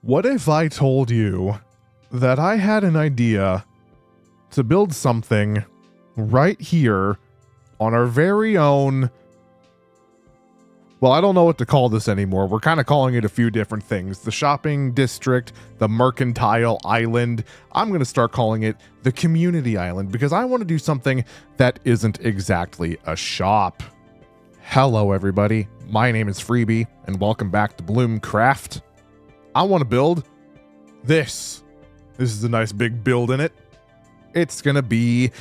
What if I told you that I had an idea to build something right here on our very own... Well, I don't know what to call this anymore. We're kind of calling it a few different things. The shopping district, the mercantile island. I'm going to start calling it the community island because I want to do something that isn't exactly a shop. Hello, everybody. My name is Freebiy, and welcome back to BloomCraft. I want to build this. This is a nice big build in it. It's going to be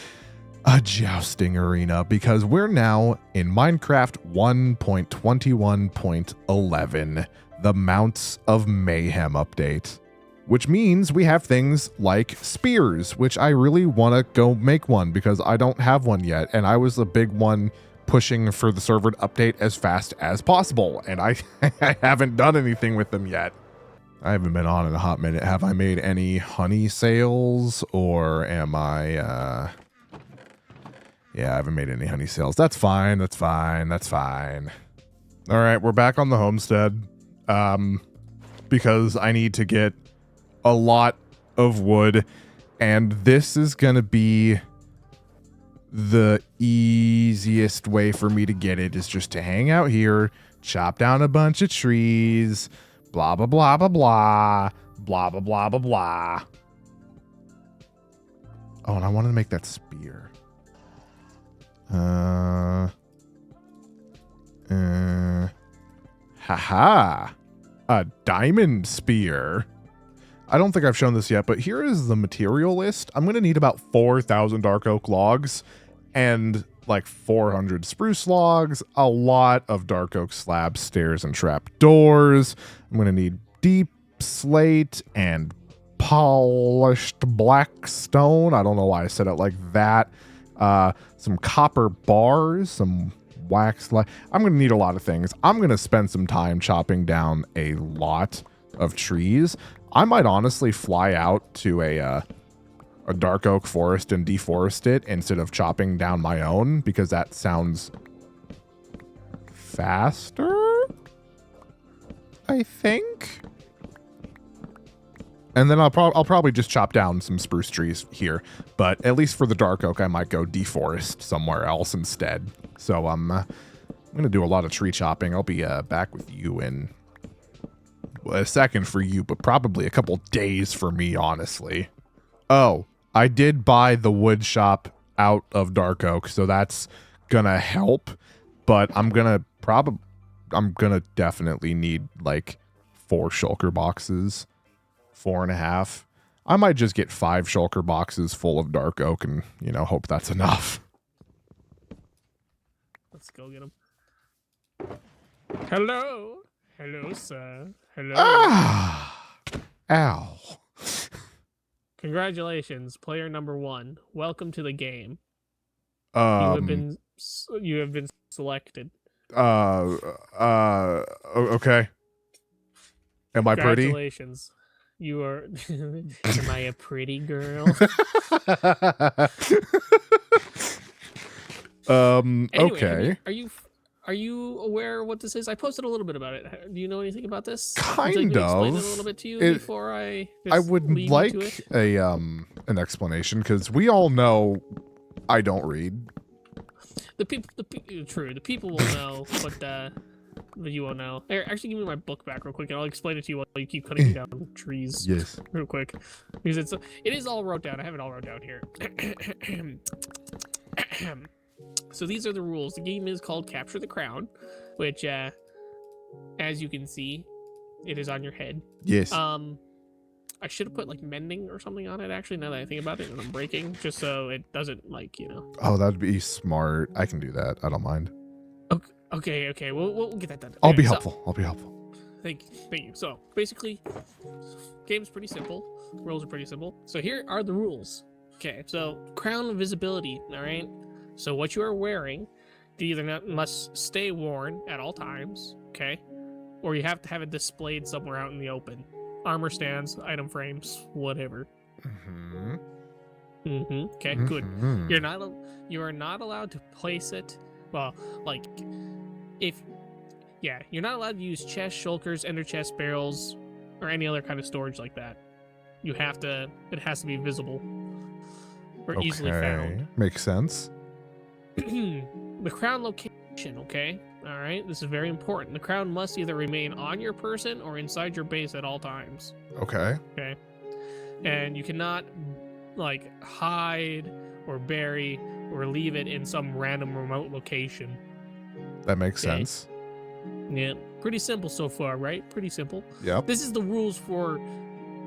a jousting arena because we're now in Minecraft 1.21.11, the Mounts of Mayhem update, which means we have things like spears, which I really want to go make one because I don't have one yet. And I was a big one pushing for the server to update as fast as possible. And I haven't done anything with them yet. I haven't been on in a hot minute. Have I made any honey sales or am I, yeah, I haven't made any honey sales. That's fine. That's fine. That's fine. All right, we're back on the homestead because I need to get a lot of wood, and this is going to be the easiest way for me to get it is just to hang out here, chop down a bunch of trees, blah, blah, blah, blah, blah, blah, blah, blah, blah, blah. Oh, and I wanted to make that spear. Haha, a diamond spear. I don't think I've shown this yet, but here is the material list. I'm going to need about 4,000 dark oak logs and like 400 spruce logs, a lot of dark oak slabs, stairs, and trap doors. I'm going to need deep slate and polished black stone. I don't know why I said it like that. Some copper bars, some wax light. I'm going to need a lot of things. I'm going to spend some time chopping down a lot of trees. I might honestly fly out to a dark oak forest and deforest it instead of chopping down my own because that sounds faster, I think. And then I'll probably just chop down some spruce trees here. But at least for the dark oak, I might go deforest somewhere else instead. So I'm going to do a lot of tree chopping. I'll be back with you in a second for you, but probably a couple days for me, honestly. Oh, I did buy the wood shop out of dark oak, so that's going to help. But I'm going to definitely need like 4 shulker boxes. 4.5. I might just get 5 shulker boxes full of dark oak and, you know, hope that's enough. Let's go get him. Hello. Hello, sir. Hello. Ah! Ow. Congratulations, player number 1. Welcome to the game. You have been selected. Okay. Am I pretty? Congratulations. You are. Am I a pretty girl? Anyway, okay. Are you aware what this is? I posted a little bit about it. Do you know anything about this? Kind Would you like me to of. explain it a little bit to you before I would leave like you to it? an explanation because we all know I don't read. The people will know, but you won't know. Here, actually, give me my book back real quick, and I'll explain it to you while you keep cutting down trees. Yes. Real quick, because it is all wrote down. I have it all wrote down here. So these are the rules. The game is called Capture the Crown, which, as you can see, it is on your head. Yes. I should have put like mending or something on it. Actually, now that I think about it, and I'm breaking, just so it doesn't Oh, that'd be smart. I can do that. I don't mind. Okay. We'll get that done. I'll be helpful. Thank you. So basically, game's pretty simple. Rules are pretty simple. So here are the rules. Okay, so crown visibility. All right. So what you are wearing, must stay worn at all times. Okay, or you have to have it displayed somewhere out in the open. Armor stands, item frames, whatever. Okay, good. You are not allowed to place it. Well, like you're not allowed to use chest, shulkers, ender chest, barrels, or any other kind of storage like that. It has to be visible or easily found. Makes sense. The crown location, okay? All right, this is very important. The crown must either remain on your person or inside your base at all times. Okay. Okay. And you cannot like hide or bury or leave it in some random remote location. That makes sense. Yeah, pretty simple so far, right? Pretty simple. Yep. This is the rules for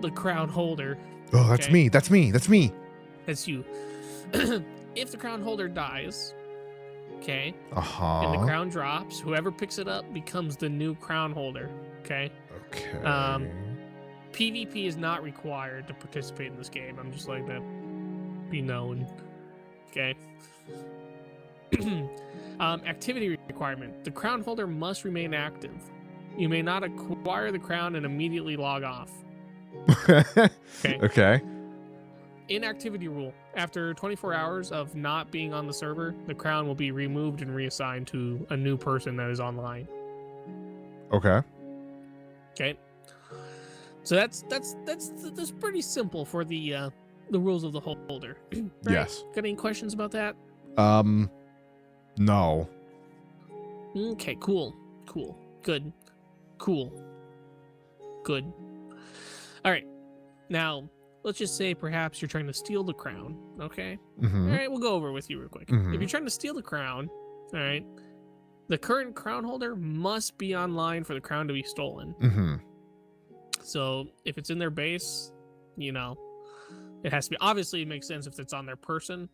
the crown holder. Oh, that's me. That's me. That's me. That's you. If the crown holder dies, okay, Uh-huh. and the crown drops, whoever picks it up becomes the new crown holder, okay? Okay. PvP is not required to participate in this game. I'm just like that be known. Okay. Activity requirement. The crown holder must remain active. You may not acquire the crown and immediately log off. Okay. Okay. Inactivity rule. After 24 hours of not being on the server, the crown will be removed and reassigned to a new person that is online. Okay. Okay. So that's pretty simple for the rules of the holder. Right? Yes. Got any questions about that? No. Okay, cool. Good. All right. Now, let's just say perhaps you're trying to steal the crown, okay? Mm-hmm. All right, we'll go over it with you real quick. Mhm. If you're trying to steal the crown, all right, the current crown holder must be online for the crown to be stolen. Mm-hmm. So if it's in their base, it has to be. Obviously, it makes sense if it's on their person.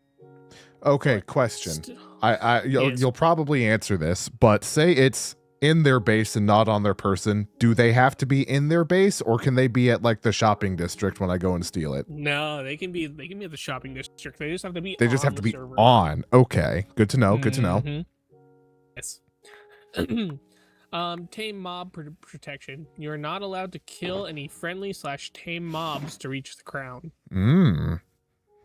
Okay, question. Yes. You'll probably answer this, but say it's in their base and not on their person. Do they have to be in their base, or can they be at like the shopping district when I go and steal it? No, they can be at the shopping district. They just have to be. They just have to be server. on. Okay, good to know. Good to know. Mhm. Yes. Tame mob protection. You are not allowed to kill any friendly/tame mobs to reach the crown.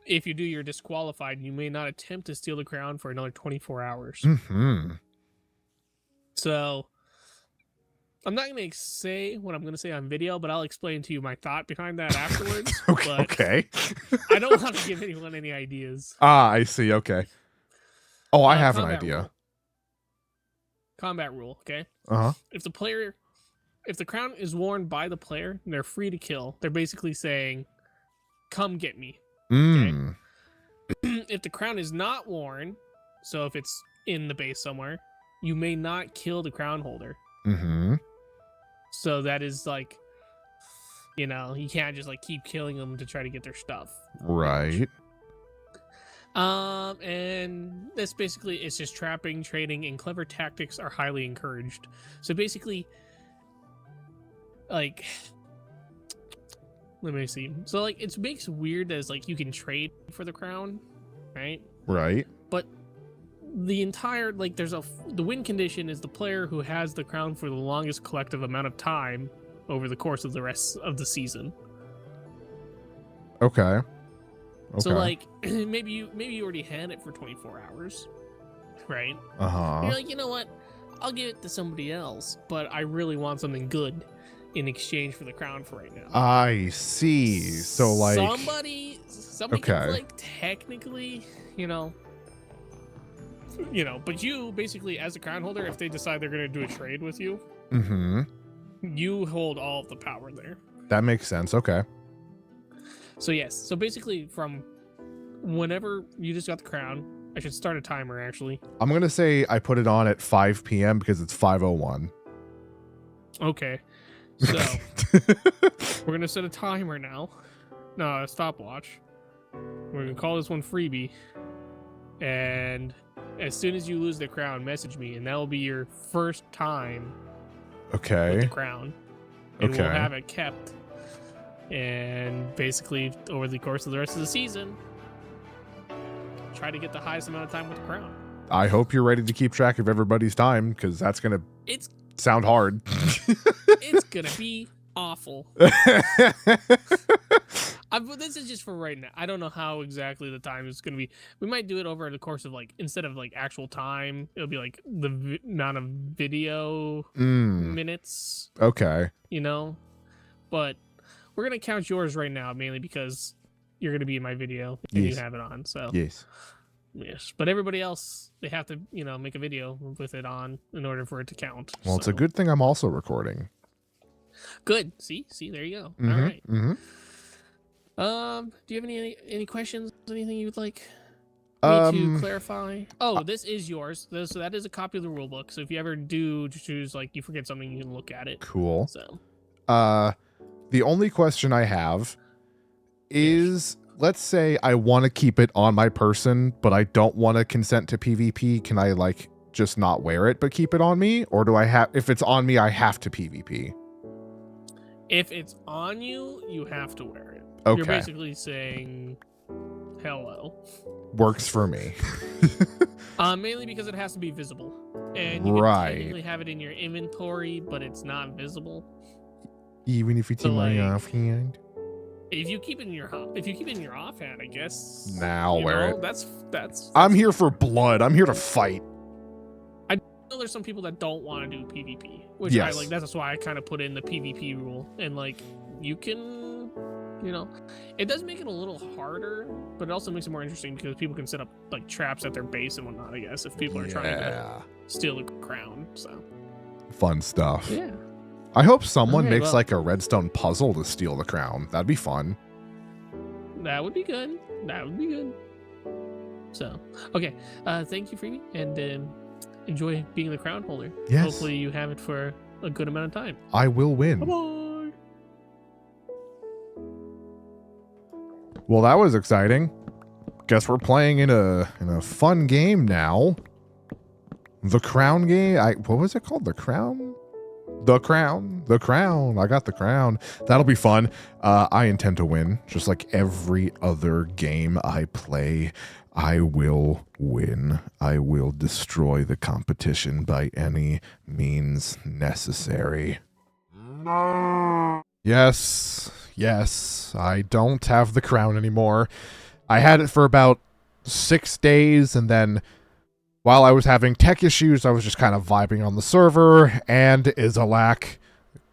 If you do, you're disqualified. You may not attempt to steal the crown for another 24 hours. Mm-hmm. So, I'm not going to say what I'm going to say on video, but I'll explain to you my thought behind that afterwards. Okay. I don't want to give anyone any ideas. I see. Okay. Oh, I have an Combat idea. rule. Combat rule, okay? Uh-huh. If the crown is worn by the player, they're free to kill. They're basically saying, come get me. Mm. If the crown is not worn, so if it's in the base somewhere, you may not kill the crown holder. Mm-hmm. So that is like, you can't just like keep killing them to try to get their stuff. Right. And that's basically, it's just trapping, trading, and clever tactics are highly encouraged. So basically, like, let me see. So like, it makes weird as like you can trade for the crown, right? Right. But the entire the win condition is the player who has the crown for the longest collective amount of time over the course of the rest of the season. Okay. So like maybe you already had it for 24 hours, right? Uh-huh. You're like, you know what? I'll give it to somebody else, but I really want something good in exchange for the crown for right now. I see. So like somebody Okay. can like technically, but you basically as a crown holder, if they decide they're gonna do a trade with you, Mm-hmm. you hold all of the power there. That makes sense. Okay. So yes, so basically from whenever you just got the crown, I should start a timer actually. I'm gonna say I put it on at 5 p.m. because it's 5:01. Okay. So we're gonna set a timer now. No, a stopwatch. We're gonna call this one Freebiy. And as soon as you lose the crown, message me, and that will be your first time with Okay. the crown. And Okay. we'll have it kept. And basically, over the course of the rest of the season, try to get the highest amount of time with the crown. I hope you're ready to keep track of everybody's time because that's gonna It's sound hard. it's gonna be awful. This is just for right now. I don't know how exactly the time is gonna be. We might do it over the course of like, instead of like actual time, it'll be like the amount of video minutes. Okay. but we're gonna count yours right now mainly because you're gonna be in my video and you have it on. So Yes. But everybody else, they have to, make a video with it on in order for it to count. Well, it's a good thing I'm also recording. Good. See, there you go. Mm-hmm, All right. Mm-hmm. Do you have any questions? Anything you'd like me to clarify? Oh, this is yours. So that is a copy of the rule book. So if you ever do choose, like, you forget something, you can look at it. Cool. So, the only question I have is, let's say I want to keep it on my person, but I don't want to consent to PvP. Can I, like, just not wear it but keep it on me? Or do I have, if it's on me, I have to PvP? If it's on you, you have to wear it. Okay. You're basically saying hello. Works for me. Mainly because it has to be visible. And you can technically have it in your inventory, but it's not visible. Even if it's in my offhand. If you keep it in your offhand, I guess. Now wear it. That's I'm here for blood. I'm here to fight. I know there's some people that don't want to do PvP, which I like. That's why I kind of put in the PvP rule, and like you can, it does make it a little harder, but it also makes it more interesting because people can set up like traps at their base and whatnot. I guess if people are trying to steal the crown, so fun stuff. Yeah. I hope someone makes like a redstone puzzle to steal the crown. That'd be fun. That would be good. So, okay. Thank you, Freebiy, and enjoy being the crown holder. Yes. Hopefully you have it for a good amount of time. I will win. Bye-bye. Well, that was exciting. Guess we're playing in a fun game now. The crown game. What was it called? The crown? The crown. I got the crown. That'll be fun. I intend to win. Just like every other game I play, I will win. I will destroy the competition by any means necessary. Yes. I don't have the crown anymore. I had it for about 6 days, and then while I was having tech issues, I was just kind of vibing on the server, and Izalak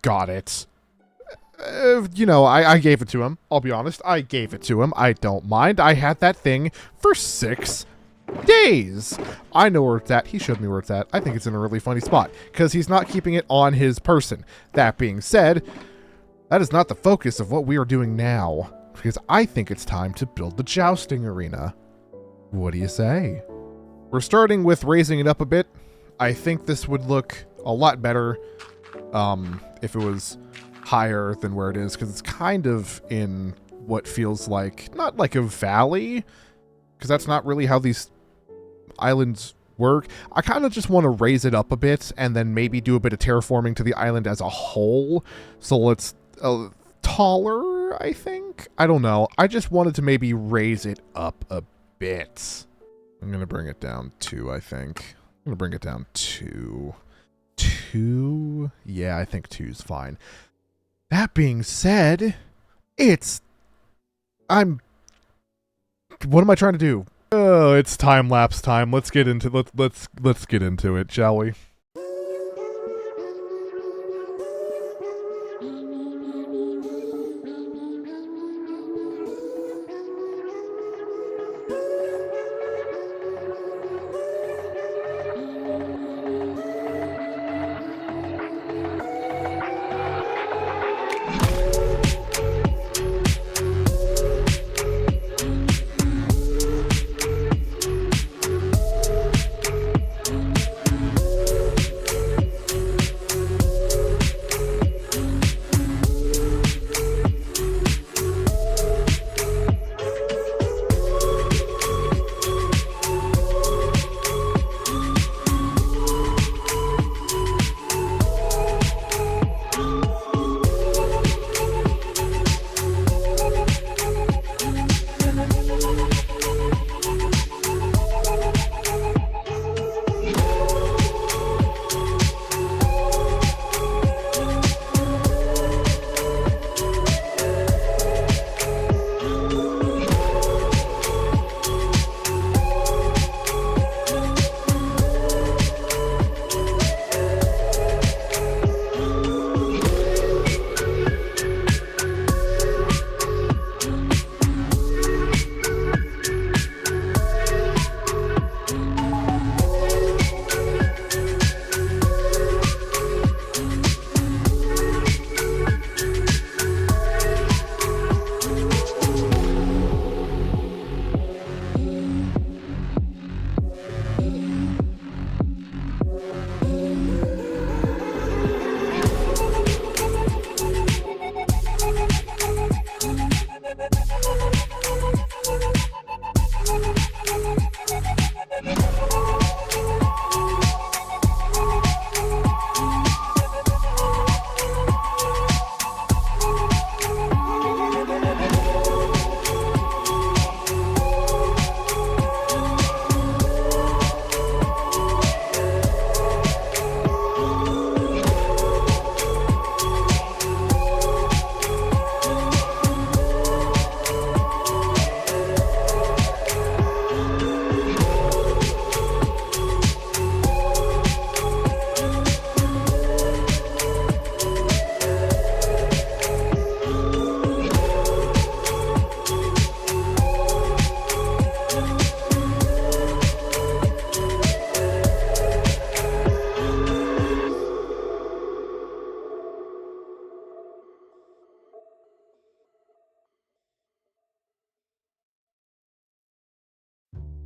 got it. I gave it to him. I'll be honest. I gave it to him. I don't mind. I had that thing for 6 days. I know where it's at. He showed me where it's at. I think it's in a really funny spot, because he's not keeping it on his person. That being said, that is not the focus of what we are doing now, because I think it's time to build the jousting arena. What do you say? We're starting with raising it up a bit. I think this would look a lot better if it was higher than where it is, because it's kind of in what feels like, not like a valley, because that's not really how these islands work. I kind of just want to raise it up a bit and then maybe do a bit of terraforming to the island as a whole, so it's taller, I think. I don't know. I just wanted to maybe raise it up a bit. I'm going to bring it down 2, I think. I'm going to bring it down 2. 2? Yeah, I think 2 is fine. That being said, what am I trying to do? Oh, it's time-lapse time. Let's get into let's get into it, shall we?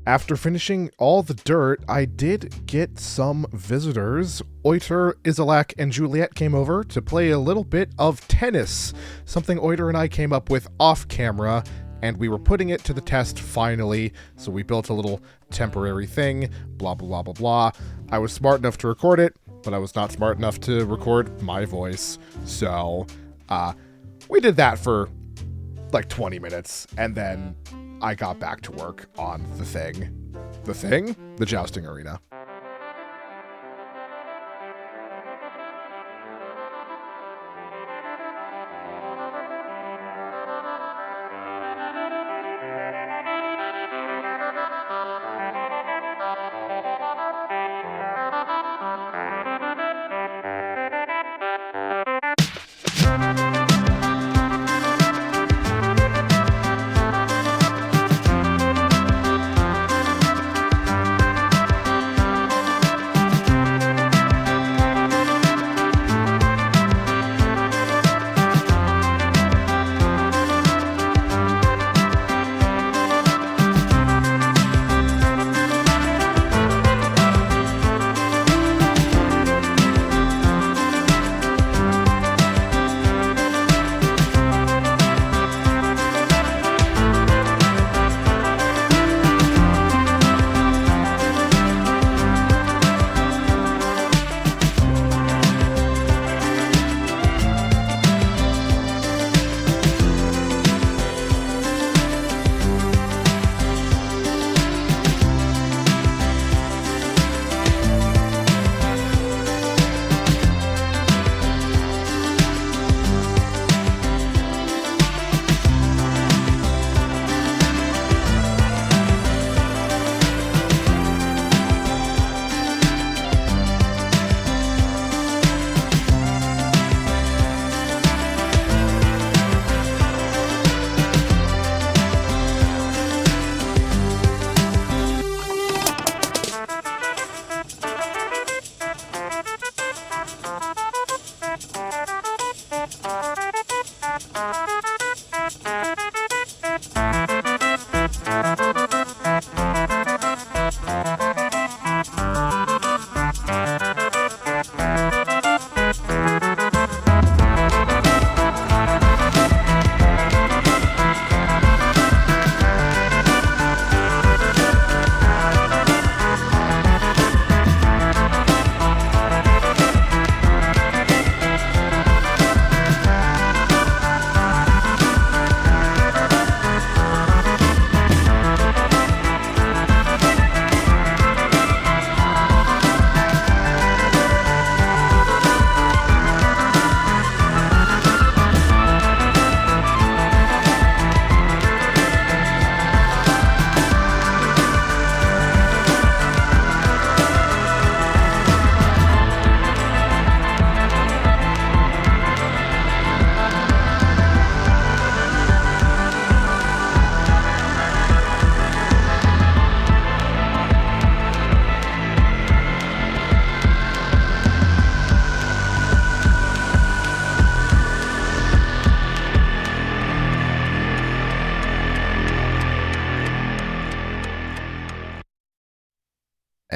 After finishing all the dirt, I did get some visitors. Oiter, Izalak, and Juliet came over to play a little bit of tennis, something Oiter and I came up with off camera, and we were putting it to the test finally, so we built a little temporary thing, blah, blah, blah, blah, blah. I was smart enough to record it, but I was not smart enough to record my voice, so we did that for like 20 minutes, and then I got back to work on the thing. The thing? The Jousting Arena.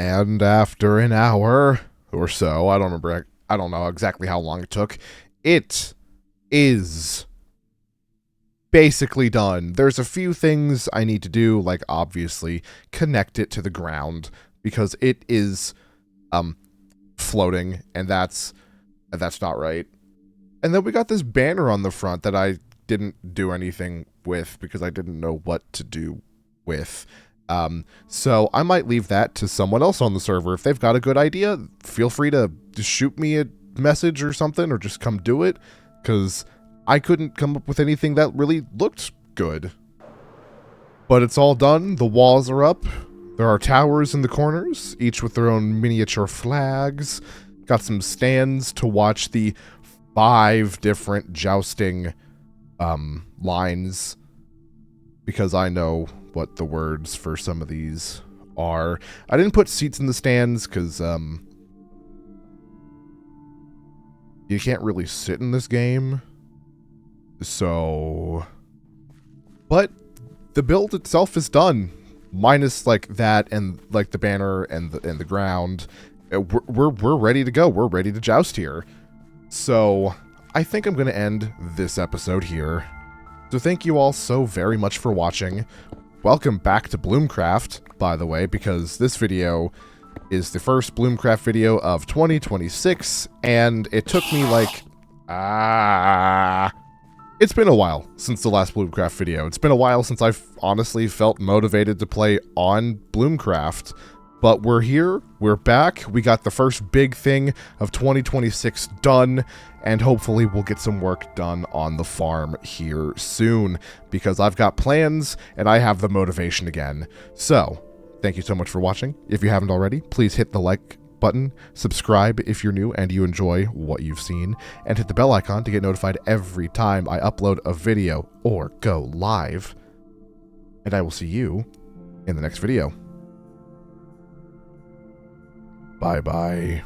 And after an hour or so, I don't know exactly how long it took, it is basically done. There's a few things I need to do, like obviously connect it to the ground because it is floating, and that's not right. And then we got this banner on the front that I didn't do anything with because I didn't know what to do with. So I might leave that to someone else on the server. If they've got a good idea, feel free to just shoot me a message or something, or just come do it, because I couldn't come up with anything that really looked good. But it's all done. The walls are up. There are towers in the corners, each with their own miniature flags. Got some stands to watch the 5 different jousting lines, because I know what the words for some of these are. I didn't put seats in the stands because you can't really sit in this game. So, but the build itself is done. minus like that and like the banner and the ground. We're ready to go. We're ready to joust here. So I think I'm going to end this episode here. So thank you all so very much for watching. Welcome back to BloomCraft, by the way, because this video is the first BloomCraft video of 2026, and it took me like, it's been a while since the last BloomCraft video. It's been a while since I've honestly felt motivated to play on BloomCraft. But we're here, we're back, we got the first big thing of 2026 done, and hopefully we'll get some work done on the farm here soon, because I've got plans, and I have the motivation again. So, thank you so much for watching. If you haven't already, please hit the like button, subscribe if you're new and you enjoy what you've seen, and hit the bell icon to get notified every time I upload a video or go live. And I will see you in the next video. Bye-bye.